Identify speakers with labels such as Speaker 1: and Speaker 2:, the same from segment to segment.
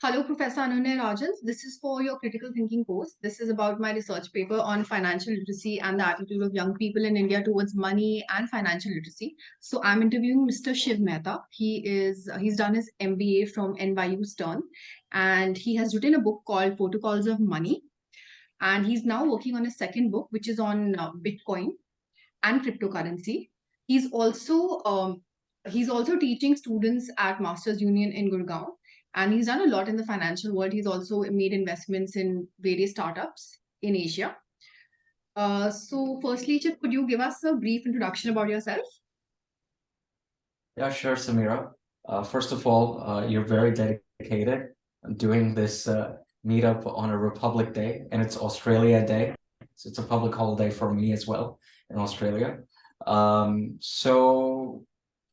Speaker 1: Hello, Professor Anunaya Rajhans. This is for your critical thinking course. This is about my research paper on financial literacy and the attitude of young people in India towards money and financial literacy. So I'm interviewing Mr. Shiv Mehta. He's done his MBA from NYU Stern, and he has written a book called Protocols of Money. And he's now working on a second book, which is on Bitcoin and cryptocurrency. He's also um, he's also teaching students at Masters Union in Gurgaon, and he's done a lot in the financial world. He's also made investments in various startups in Asia. So, firstly, Chip, could you give us a brief introduction about yourself?
Speaker 2: Yeah, sure, Sameera. First of all, you're very dedicated doing this meetup on a Republic Day, and it's Australia Day. So it's a public holiday for me as well in Australia. So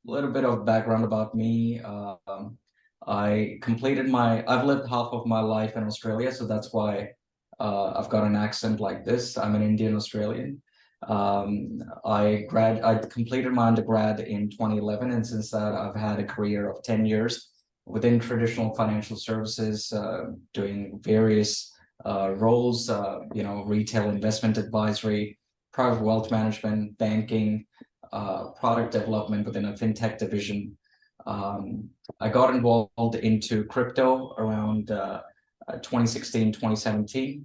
Speaker 2: a little bit of background about me. I've lived half of my life in Australia, so that's why I've got an accent like this. I'm an Indian Australian. I completed my undergrad in 2011, and since that, I've had a career of 10 years within traditional financial services, doing various roles, retail investment advisory, private wealth management, banking, product development within a fintech division. I got involved into crypto around 2016, 2017.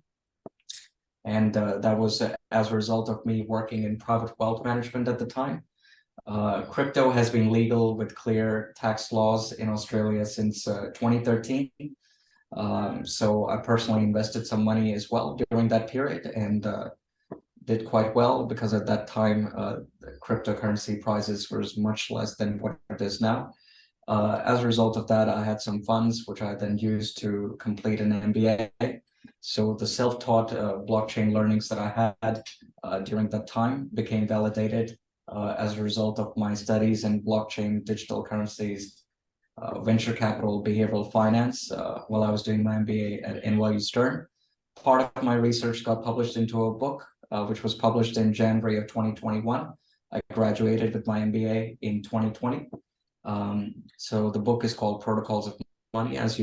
Speaker 2: And that was as a result of me working in private wealth management at the time. Crypto has been legal with clear tax laws in Australia since 2013. So I personally invested some money as well during that period and did quite well because at that time, the cryptocurrency prices were much less than what it is now. As a result of that, I had some funds which I then used to complete an MBA. So the self-taught blockchain learnings that I had during that time became validated as a result of my studies in blockchain, digital currencies, venture capital, behavioral finance while I was doing my MBA at NYU Stern. Part of my research got published into a book, which was published in January of 2021. I graduated with my MBA in 2020. So the book is called Protocols of Money, as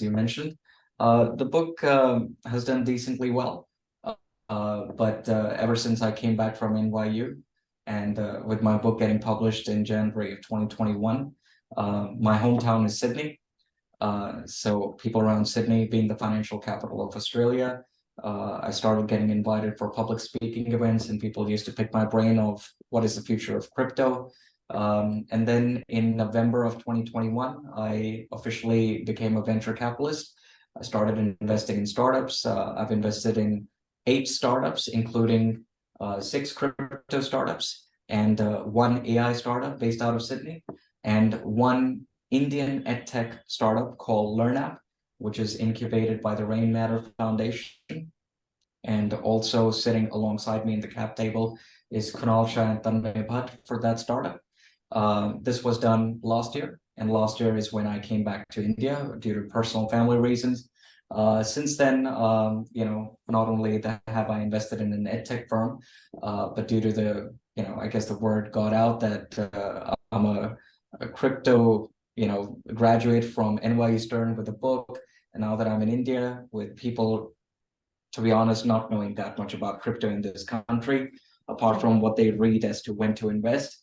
Speaker 2: you mentioned. The book has done decently well, but ever since I came back from NYU and with my book getting published in January of 2021, my hometown is Sydney. So people around Sydney being the financial capital of Australia, I started getting invited for public speaking events, and people used to pick my brain of what is the future of crypto. And then in November of 2021, I officially became a venture capitalist. I started investing in startups. I've invested in 8 startups, including 6 crypto startups and 1 AI startup based out of Sydney, and 1 Indian edtech startup called LearnApp, which is incubated by the Rain Matter Foundation. And also sitting alongside me in the cap table is Kunal Shah and Tanmay Bhatt for that startup. This was done last year, and last year is when I came back to India due to personal family reasons. Since then, not only that have I invested in an edtech firm, but due to I guess the word got out that I'm a crypto, graduate from NYU Stern with a book, and now that I'm in India with people, to be honest, not knowing that much about crypto in this country, apart from what they read as to when to invest.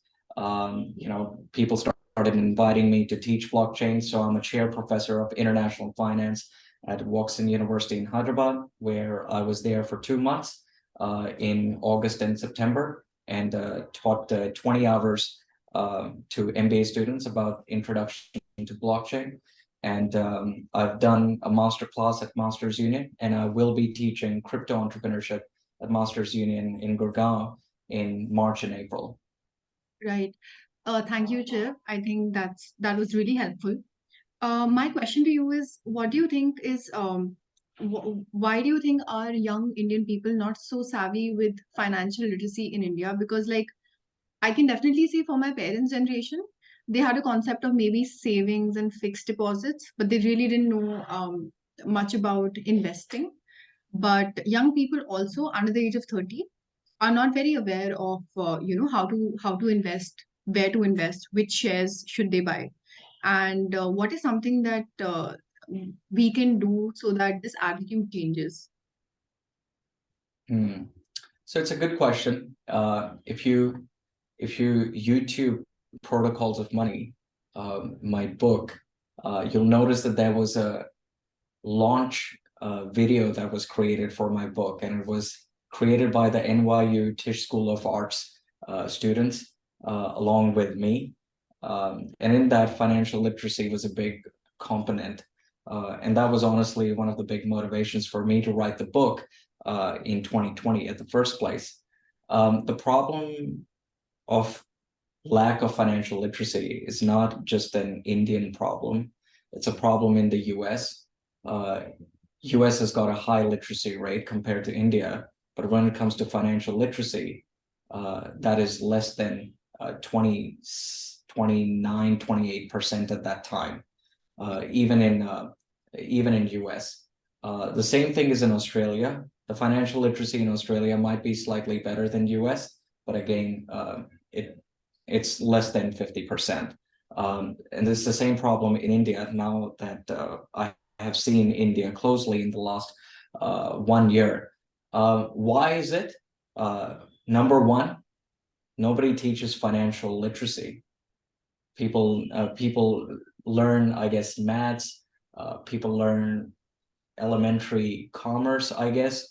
Speaker 2: People started inviting me to teach blockchain. So I'm a chair professor of international finance at Watson University in Hyderabad, where I was there for 2 months in August and September, and taught 20 hours to MBA students about introduction to blockchain. And I've done a master class at Masters Union, and I will be teaching crypto entrepreneurship at Masters Union in Gurgaon in March and April.
Speaker 1: Right. Thank you, Chip. I think that was really helpful. My question to you is, what do you think is why do you think are young Indian people not so savvy with financial literacy in India? Because like I can definitely say for my parents' generation, they had a concept of maybe savings and fixed deposits, but they really didn't know much about investing. But young people also under the age of 30 are not very aware of how to invest, where to invest, which shares should they buy, and what is something that we can do so that this attitude changes?
Speaker 2: Hmm. So it's a good question. If you YouTube Protocols of Money, my book, you'll notice that there was a launch video that was created for my book, and it was created by the NYU Tisch School of Arts students along with me. And in that, financial literacy was a big component. And that was honestly one of the big motivations for me to write the book in 2020 at the first place. The problem of lack of financial literacy is not just an Indian problem. It's a problem in the US. US has got a high literacy rate compared to India, but when it comes to financial literacy, that is less than 20, 29, 28% at that time, even in US. The same thing is in Australia. The financial literacy in Australia might be slightly better than US, but again, it's less than 50%. And it's the same problem in India now that I have seen India closely in the last 1 year. Why is it? Number one, nobody teaches financial literacy. People learn, I guess, maths. People learn elementary commerce, I guess,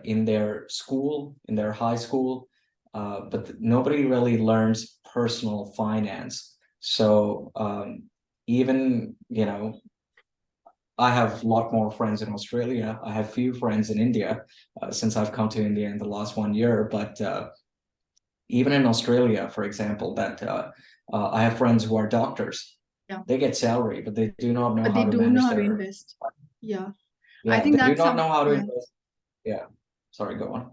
Speaker 2: in their school, in their high school, but nobody really learns personal finance. So even, I have a lot more friends in Australia. I have few friends in India since I've come to India in the last 1 year. But even in Australia, for example, that I have friends who are doctors.
Speaker 1: Yeah,
Speaker 2: They get salary, but they do not know
Speaker 1: but
Speaker 2: how
Speaker 1: they
Speaker 2: to
Speaker 1: don't know
Speaker 2: manage
Speaker 1: how to
Speaker 2: their.
Speaker 1: invest. Yeah, I
Speaker 2: Yeah,
Speaker 1: think
Speaker 2: they do
Speaker 1: that's
Speaker 2: not
Speaker 1: some.
Speaker 2: know how to
Speaker 1: Yeah.
Speaker 2: invest. Yeah, sorry, go on.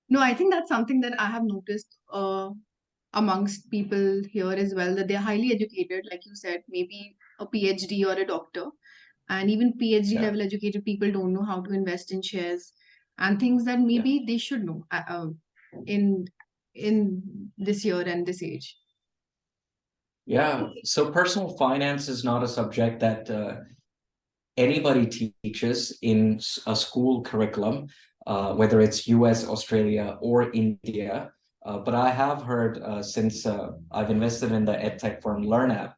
Speaker 1: No, I think that's something that I have noticed amongst people here as well, that they're highly educated, like you said, maybe a PhD or a doctor, and even PhD
Speaker 2: Yeah,
Speaker 1: level educated people don't know how to invest in shares and things that
Speaker 2: yeah,
Speaker 1: maybe they should know in this year and this age.
Speaker 2: yeah. So personal finance is not a subject that anybody teaches in a school curriculum, whether it's US, Australia, or India. But I have heard since I've invested in the edtech firm LearnApp,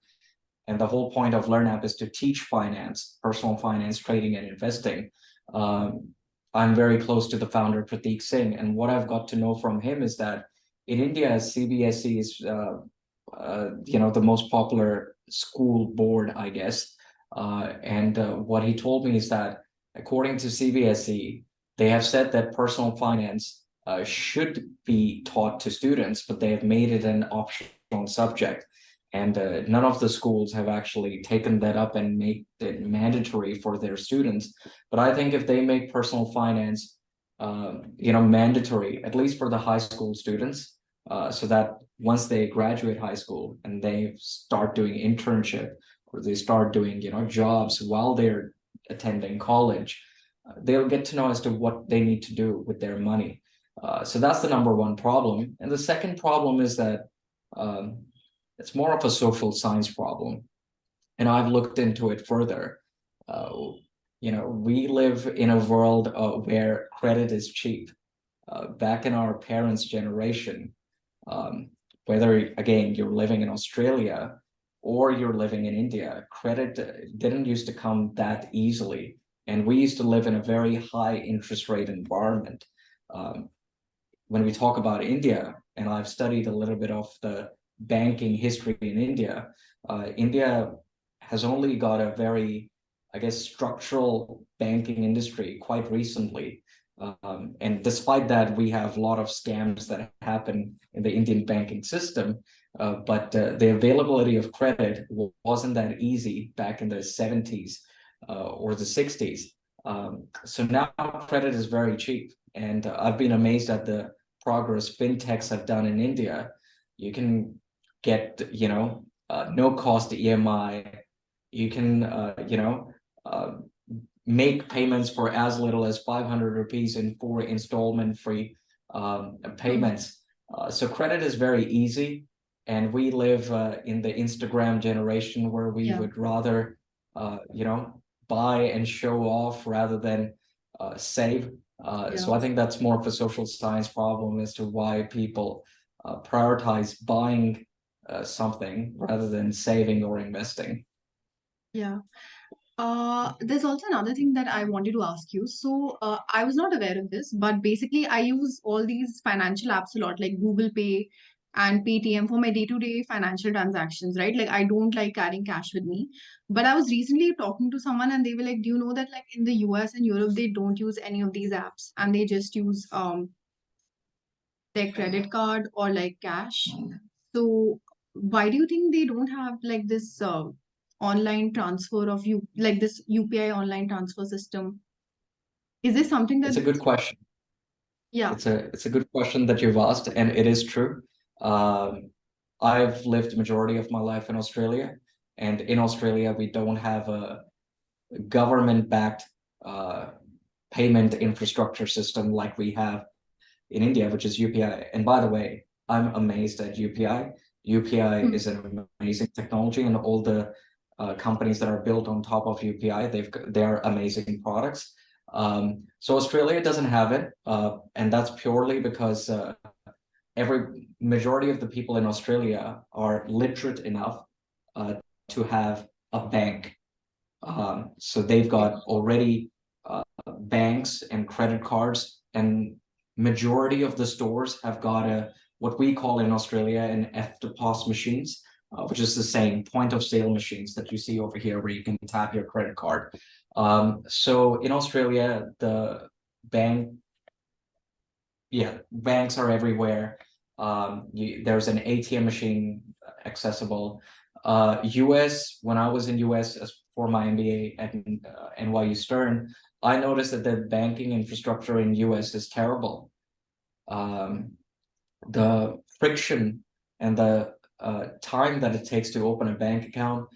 Speaker 2: and the whole point of LearnApp is to teach finance, personal finance, trading, and investing. Um, I'm very close to the founder, Prateek Singh, and what I've got to know from him is that in India, CBSE is the most popular school board, I guess. And what he told me is that according to CBSE, they have said that personal finance should be taught to students, but they have made it an optional subject. And none of the schools have actually taken that up and made it mandatory for their students. But I think if they make personal finance, mandatory, at least for the high school students, so that once they graduate high school and they start doing internship or they start doing, jobs while they're attending college, they'll get to know as to what they need to do with their money. So that's the number one problem. And the second problem is that um, it's more of a social science problem. And I've looked into it further. Uh, we live in a world where credit is cheap. Back in our parents' generation, um, whether again you're living in Australia or you're living in India, credit didn't used to come that easily. And we used to live in a very high interest rate environment. Um, when we talk about India, and I've studied a little bit of the banking history in India, India has only got a very, I guess, structural banking industry quite recently. And despite that, we have a lot of scams that happen in the Indian banking system. But the availability of credit wasn't that easy back in the 70s or the 60s. So now credit is very cheap. And I've been amazed at the progress fintechs have done in India. You can get, no cost EMI. You can, uh, make payments for as little as 500 rupees in 4 installment free
Speaker 1: Hmm.
Speaker 2: payments. So credit is very easy. And we live in the Instagram generation where we
Speaker 1: Yeah.
Speaker 2: would rather buy and show off rather than save. So I think that's more of a social science problem as to why people prioritize buying something rather than saving or investing.
Speaker 1: Yeah. There's also another thing that I wanted to ask you. So, I was not aware of this, but basically, I use all these financial apps a lot, like Google Pay and Paytm for my day-to-day financial transactions, right? Like, I don't like carrying cash with me. But I was recently talking to someone, and they were like, "Do you know that like in the US and Europe, they don't use any of these apps, and they just use their credit card or like cash?" So why do you think they don't have like this online transfer of you like this UPI online transfer system? Is this something that
Speaker 2: It's a good question.
Speaker 1: yeah,
Speaker 2: It's a good question that you've asked, and it is true. Um, I've lived majority of my life in Australia, and in Australia we don't have a government-backed uh, payment infrastructure system like we have in India, which is UPI. And by the way, I'm amazed at UPI. UPI
Speaker 1: hmm,
Speaker 2: is an amazing technology, and all the companies that are built on top of UPI, they're amazing products. So Australia doesn't have it, and that's purely because every majority of the people in Australia are literate enough uh, to have a bank. So they've
Speaker 1: okay,
Speaker 2: got already banks and credit cards, and majority of the stores have got a what we call in Australia an F-to-POS machines, which is the same point of sale machines that you see over here where you can tap your credit card. So in Australia, the bank, yeah, banks are everywhere. There's an ATM machine accessible. US, when I was in US as for my MBA at NYU Stern, I noticed that the banking infrastructure in US is terrible. Um, the friction and the time that it takes to open a bank account,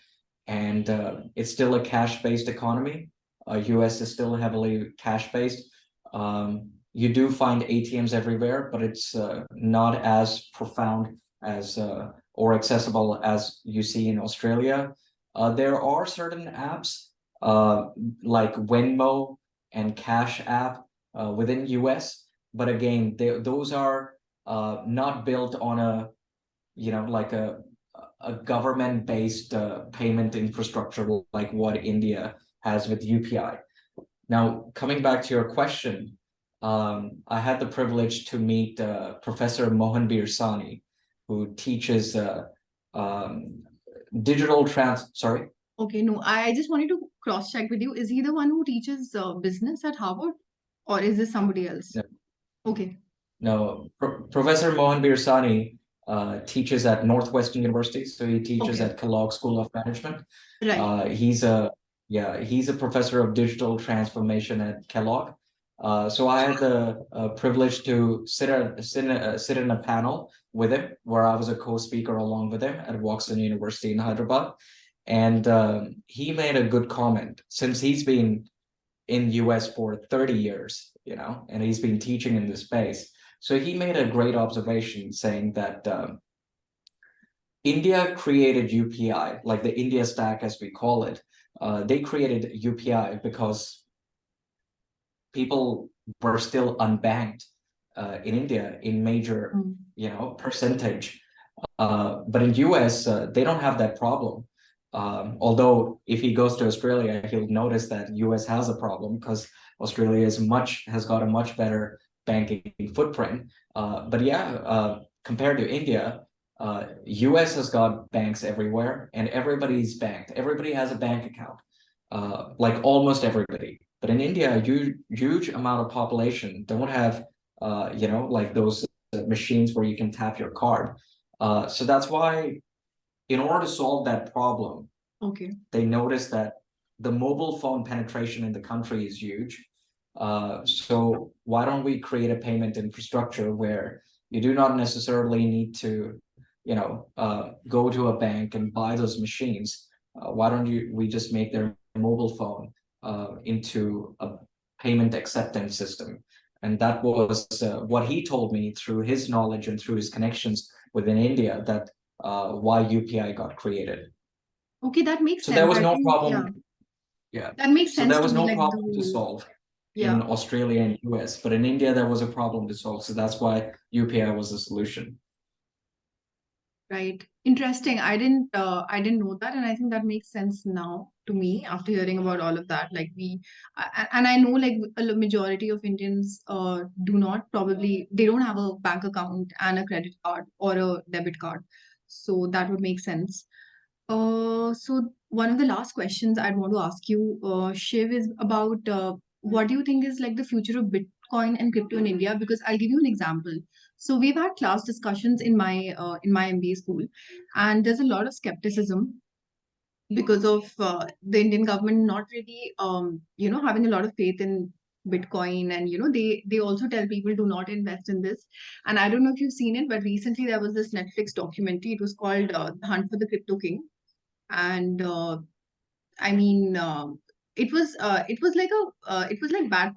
Speaker 2: and it's still a cash-based economy. US is still heavily cash-based. You do find ATMs everywhere, but it's not as profound as or accessible as you see in Australia. There are certain apps uh, like Venmo and Cash App within US, but again, those are not built on a like a government-based payment infrastructure like what India has with UPI. Now, coming back to your question, I had the privilege to meet Professor Mohan Birsani, who teaches um, sorry.
Speaker 1: okay. No, I just wanted to cross check with you. Is he the one who teaches business at Harvard, or is this somebody else? Okay,
Speaker 2: No, Professor Mohan Birsani teaches at Northwestern University, so he teaches
Speaker 1: okay,
Speaker 2: at Kellogg School of Management.
Speaker 1: right.
Speaker 2: He's a professor of digital transformation at Kellogg. So I had the privilege to sit in a panel with him, where I was a co-speaker along with him at Washington University in Hyderabad, and he made a good comment since he's been in US for 30 years, and he's been teaching in this space. So he made a great observation saying that India created UPI, like the India stack as we call it. They created UPI because people were still unbanked in India in major,
Speaker 1: Mm.
Speaker 2: percentage. But in US, they don't have that problem. Although if he goes to Australia, he'll notice that US has a problem because Australia has got a much better banking footprint. But yeah, compared to India, US has got banks everywhere and everybody's banked. Everybody has a bank account, like almost everybody. But in India, a huge amount of population don't have, like those machines where you can tap your card. So that's why, in order to solve that problem,
Speaker 1: Okay.
Speaker 2: they noticed that the mobile phone penetration in the country is huge. So why don't we create a payment infrastructure where you do not necessarily need to, go to a bank and buy those machines? Why don't we just make their mobile phone into a payment acceptance system? And that was what he told me through his knowledge and through his connections within India, that why UPI got created.
Speaker 1: Okay, that makes
Speaker 2: So there
Speaker 1: sense.
Speaker 2: was
Speaker 1: I
Speaker 2: no
Speaker 1: think, yeah.
Speaker 2: problem. Yeah.
Speaker 1: That makes
Speaker 2: So
Speaker 1: sense
Speaker 2: there
Speaker 1: to
Speaker 2: was
Speaker 1: me,
Speaker 2: no
Speaker 1: like the
Speaker 2: problem to
Speaker 1: rule.
Speaker 2: solve
Speaker 1: Yeah.
Speaker 2: in Australia and US, but in India there was a problem to solve. So that's why UPI was the solution.
Speaker 1: Right. Interesting. I didn't know that, and I think that makes sense now to me after hearing about all of that. Like and I know like majority of Indians do not probably they don't have a bank account and a credit card or a debit card, so that would make sense. So one of the last questions I'd want to ask you, Shiv, is about what do you think is like the future of Bitcoin and crypto in India? Because I'll give you an example. So we've had class discussions in my MBA school, and there's a lot of skepticism because of the Indian government not really having a lot of faith in Bitcoin, and they also tell people do not invest in this. And I don't know if you've seen it, but recently there was this Netflix documentary. It was called The Hunt for the Crypto King, and I mean, it was like bad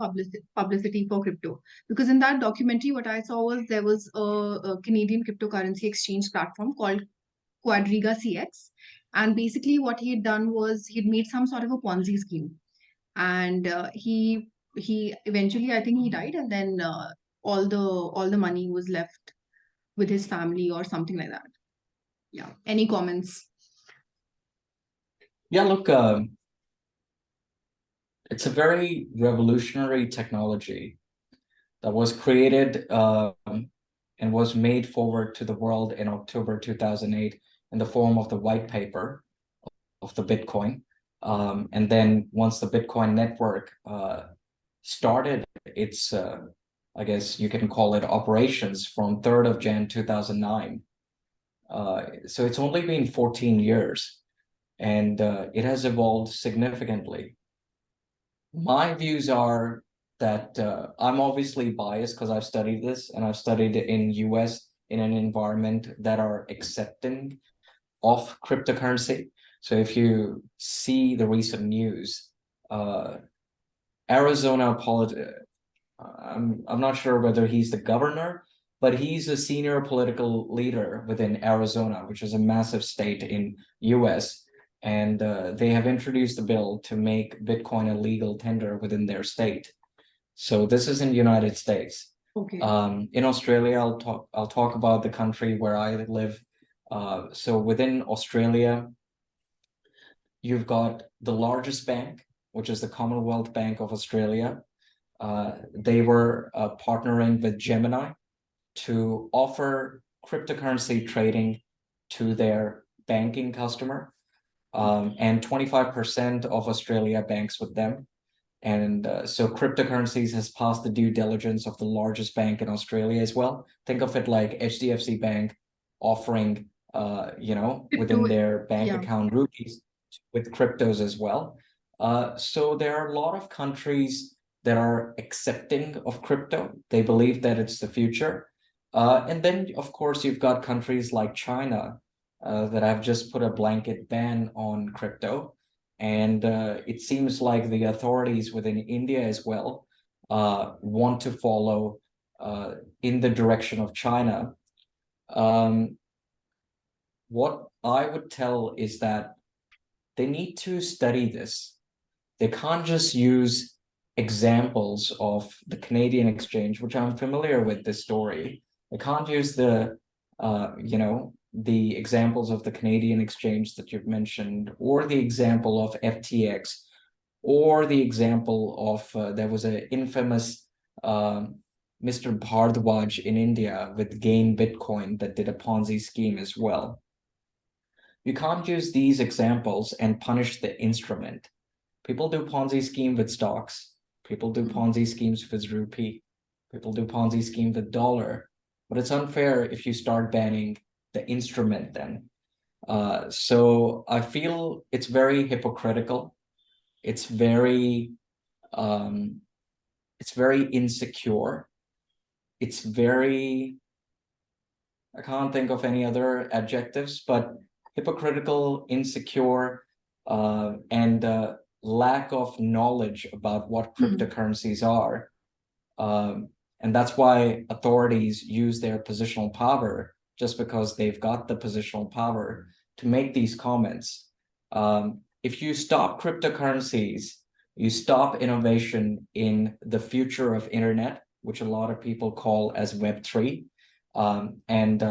Speaker 1: publicity for crypto, because in that documentary, what I saw was there was a Canadian cryptocurrency exchange platform called Quadriga CX, and basically what he had done was he'd made some sort of a Ponzi scheme, and he eventually, I think he died, and then all the money was left with his family or something like that. Yeah. Any comments?
Speaker 2: Yeah, look, it's a very revolutionary technology that was created and was made forward to the world in October 2008 in the form of the white paper of the Bitcoin. And then once the Bitcoin network started its, I guess you can call it operations from 3rd of Jan 2009. So it's only been 14 years and it has evolved significantly. My views are that I'm obviously biased because I've studied this and I've studied it in US in an environment that are accepting of cryptocurrency. So if you see the recent news, uh, Arizona I'm not sure whether he's the governor, but he's a senior political leader within Arizona, which is a massive state in US. And they have introduced a bill to make Bitcoin a legal tender within their state. So this is in the United States.
Speaker 1: Okay.
Speaker 2: In Australia, I'll talk about the country where I live. So within Australia, you've got the largest bank, which is the Commonwealth Bank of Australia. They were partnering with Gemini to offer cryptocurrency trading to their banking customer. And 25% of Australia banks with them. And so cryptocurrencies has passed the due diligence of the largest bank in Australia as well. Think of it like HDFC Bank offering, within
Speaker 1: Crypto,
Speaker 2: their bank
Speaker 1: yeah.
Speaker 2: account rupees with cryptos as well. So there are a lot of countries that are accepting of crypto. They believe that it's the future. And then, of course, you've got countries like China that have just put a blanket ban on crypto. And it seems like the authorities within India as well want to follow in the direction of China. Um, what I would tell is that they need to study this. They can't just use examples of the Canadian exchange, which I'm familiar with this story. They can't use the examples of the Canadian exchange that you've mentioned, or the example of FTX, or the example of there was an infamous Mr. Bhardwaj in India with Gain Bitcoin that did a Ponzi scheme as well. You can't use these examples and punish the instrument. People do Ponzi scheme with stocks. People do Ponzi schemes with rupee. People do Ponzi scheme with dollar. But it's unfair if you start banning the instrument then. So I feel it's very hypocritical. It's very um, it's very insecure. It's very, I can't think of any other adjectives, but hypocritical, insecure, and lack of knowledge about what
Speaker 1: Hmm.
Speaker 2: cryptocurrencies are. Um, and that's why authorities use their positional power just because they've got the positional power to make these comments. if you stop cryptocurrencies, you stop innovation in the future of internet, which a lot of people call as Web3. And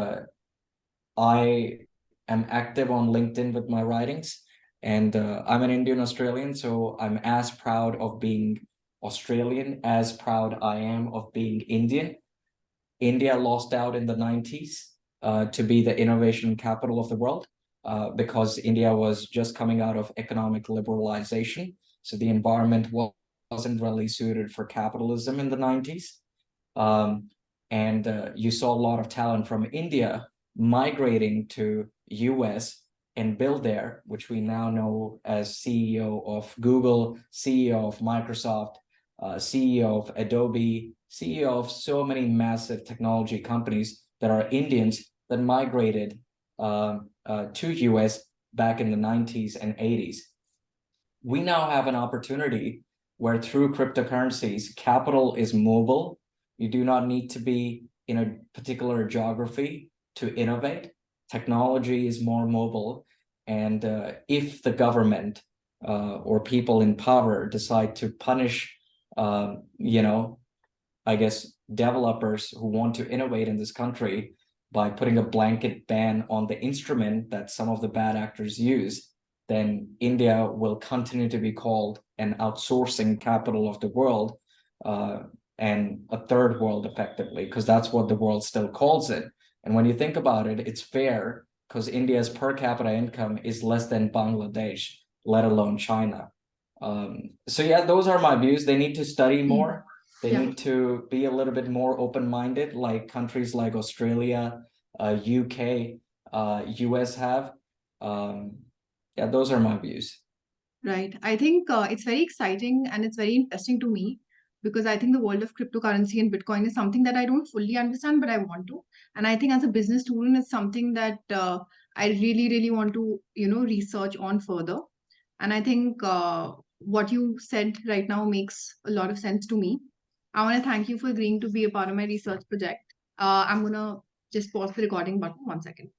Speaker 2: I am active on LinkedIn with my writings, and I'm an Indian Australian, so I'm as proud of being Australian as proud I am of being Indian. India lost out in the 90s to be the innovation capital of the world because India was just coming out of economic liberalization. So the environment wasn't really suited for capitalism in the 90s. And you saw a lot of talent from India migrating to US and build there, which we now know as CEO of Google, CEO of Microsoft, CEO of Adobe, CEO of so many massive technology companies that are Indians that migrated to US back in the 90s and 80s. We now have an opportunity where through cryptocurrencies, capital is mobile. You do not need to be in a particular geography to innovate. Technology is more mobile. And if the government or people in power decide to punish, I guess, developers who want to innovate in this country by putting a blanket ban on the instrument that some of the bad actors use, then India will continue to be called an outsourcing capital of the world and a third world effectively, because that's what the world still calls it. And when you think about it, it's fair because India's per capita income is less than Bangladesh, let alone China. So yeah, those are my views. They need to study more. They
Speaker 1: Yeah.
Speaker 2: need to be a little bit more open-minded, like countries like Australia, UK, US have. Yeah, those are my views.
Speaker 1: Right. I think it's very exciting and it's very interesting to me because I think the world of cryptocurrency and Bitcoin is something that I don't fully understand, but I want to. And I think as a business student, it's something that I really, really want to, research on further. And I think what you said right now makes a lot of sense to me. I want to thank you for agreeing to be a part of my research project. I'm going to just pause the recording button 1 second.